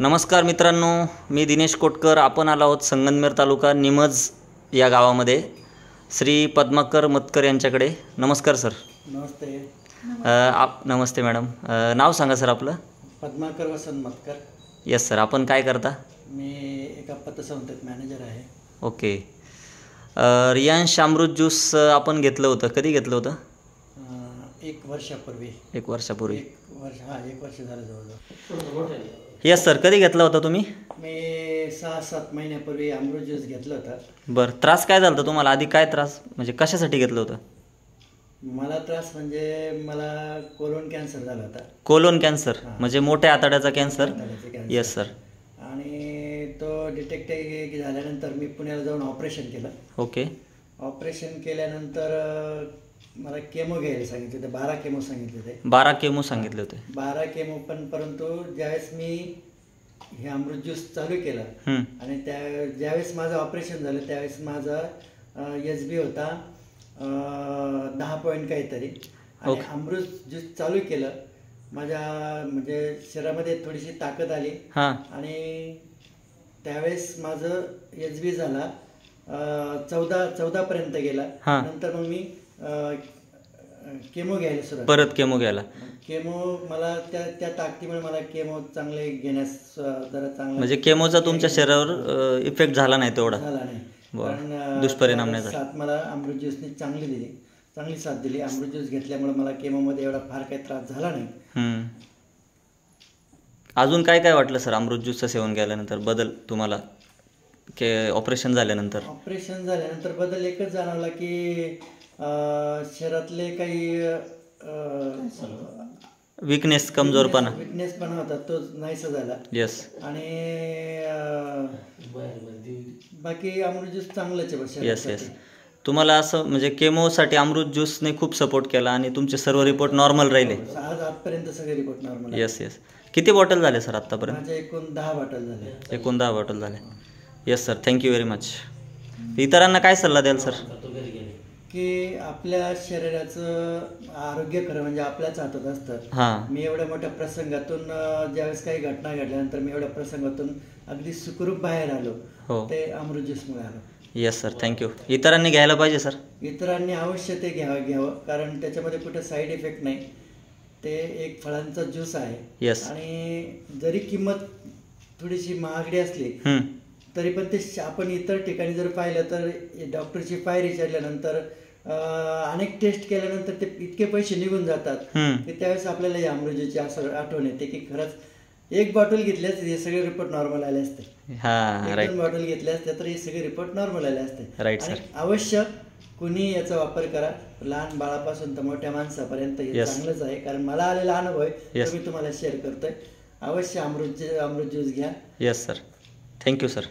नमस्कार मित्रांनो, मी दिनेश कोटकर. आपण आलो आहोत संगमनेर तालुका निमज या गावामध्ये श्री पद्माकर मतकर यांच्याकडे. नमस्कार सर. नमस्ते. नमस्ते मॅडम. नाव सांगा सर आपलं. पद्माकर वसंत मतकर. Yes sir. आपण काय करता? मी एका पतसंस्थेत मॅनेजर आहे. ओके. रियांश अमृत ज्यूस आपण घेतलं होतं, कधी घेतलं होतं? 1 वर्षापूर्वी. 1 वर्षापूर्वी. 1 वर्ष झालं जवळजवळ. Yes sir. कधी घेतला होता तुम्ही? मी 6-7 महिन्यापूर्वी अमृत ज्यूस घेतलं होतं. बरं. त्रास काय झाला होता तुम्हाला? आधी काय त्रास, म्हणजे कशासाठी घेतलं होतं? मला त्रास म्हणजे मला कोलोन कॅन्सर झाला होता. कोलोन कॅन्सर म्हणजे मोठ्या आतड्याचा कॅन्सर. Yes sir. आणि तो डिटेक्ट झाल्यानंतर मी पुण्याला जाऊन ऑपरेशन केलं. ओके. ऑपरेशन केल्यानंतर मला केमो घ्यायला सांगितले होते. 12 केमो सांगितले होते. 12 केमो सांगितले होते. 12 केमो. पण परंतु ज्यावेळेस मी हे अमृत ज्यूस चालू केलं आणि ज्यावेळेस माझं ऑपरेशन झालं त्यावेळेस माझा SB होता 10 पॉईंट काहीतरी. आणि अमृत ज्यूस चालू केलं, माझ्या म्हणजे शरीरामध्ये थोडीशी ताकद आली आणि त्यावेळेस माझं SB झाला 14 पर्यंत गेला. नंतर मग मी केमो घ्यायला सुरुवात. परत केमो घ्यायला. केमो मला त्या ताकदीमुळे मला केमो चांगले घेण्यास जरा चांगला, म्हणजे केमोचा तुमच्या शरीरावर इफेक्ट झाला नाही, तेवढा झाला नाही. कारण दुष्परिणाम नाही झाला. साथ मला अमृत ज्यूसने चांगली साथ दिली. अमृत ज्यूस घेतल्यामुळे मला केमोमध्ये एवढा फार काही त्रास झाला नाही. अजून काय काय वाटलं सर अमृत ज्यूसचं सेवन केल्यानंतर बदल तुम्हाला? ऑपरेशन झाल्यानंतर बदल एकच जाणवला की शरीरातले काही कमजोरपणा होता तो नाहीसा झाला. यस. आणि बाकी अमृत ज्यूस चांगलंच आहे. यस. तुम्हाला असं म्हणजे केमोसाठी अमृत ज्यूसने खूप सपोर्ट केला आणि तुमचे सर्व रिपोर्ट नॉर्मल राहिले. आजपर्यंत सगळे रिपोर्ट नॉर्मल. यस. किती बॉटल झाले सर आत्तापर्यंत? माझे एकूण 10 बॉटल झाले. Yes sir. Thank you very much. इतरांना काय सल्ला द्याल सर? की आपल्या शरीराचं आरोग्य खरं म्हणजे आपल्याच हातात असतं. मी एवढ्या मोठ्या प्रसंगातून ज्यावेळेस काही घटना घडल्यानंतर मी एवढ्या प्रसंगातून अगदी सुखरूप बाहेर आलो, ते अमृत ज्यूसमुळे आलो. Yes sir. थँक्यू. इतरांनी घ्यायला पाहिजे सर? इतरांनी अवश्य ते घ्यावं कारण त्याच्यामध्ये कुठे साईड इफेक्ट नाही. ते एक फळांचा ज्यूस आहे. येस. आणि जरी किंमत थोडीशी महागडी असली तरी पण ते आपण इतर ठिकाणी जर पाहिलं तर डॉक्टरची पाय विचारल्यानंतर अनेक टेस्ट केल्यानंतर ते इतके पैसे निघून जातात की त्यावेळेस आपल्याला या अमृतची असं आठवण येते की खरंच एक बॉटल घेतली असते हे सगळे रिपोर्ट नॉर्मल आले असते. 1-2 बॉटल घेतल्या असत्या तर हे सगळे रिपोर्ट नॉर्मल आले असते. आणि अवश्य कुणी याचा वापर करा. लहान बाळापासून तर मोठ्या माणसापर्यंत हे चांगलंच आहे. कारण मला आलेला अनुभव आहे तो मी तुम्हाला शेअर करतोय. अवश्य अमृत ज्यूस घ्या. Yes sir. Thank you sir.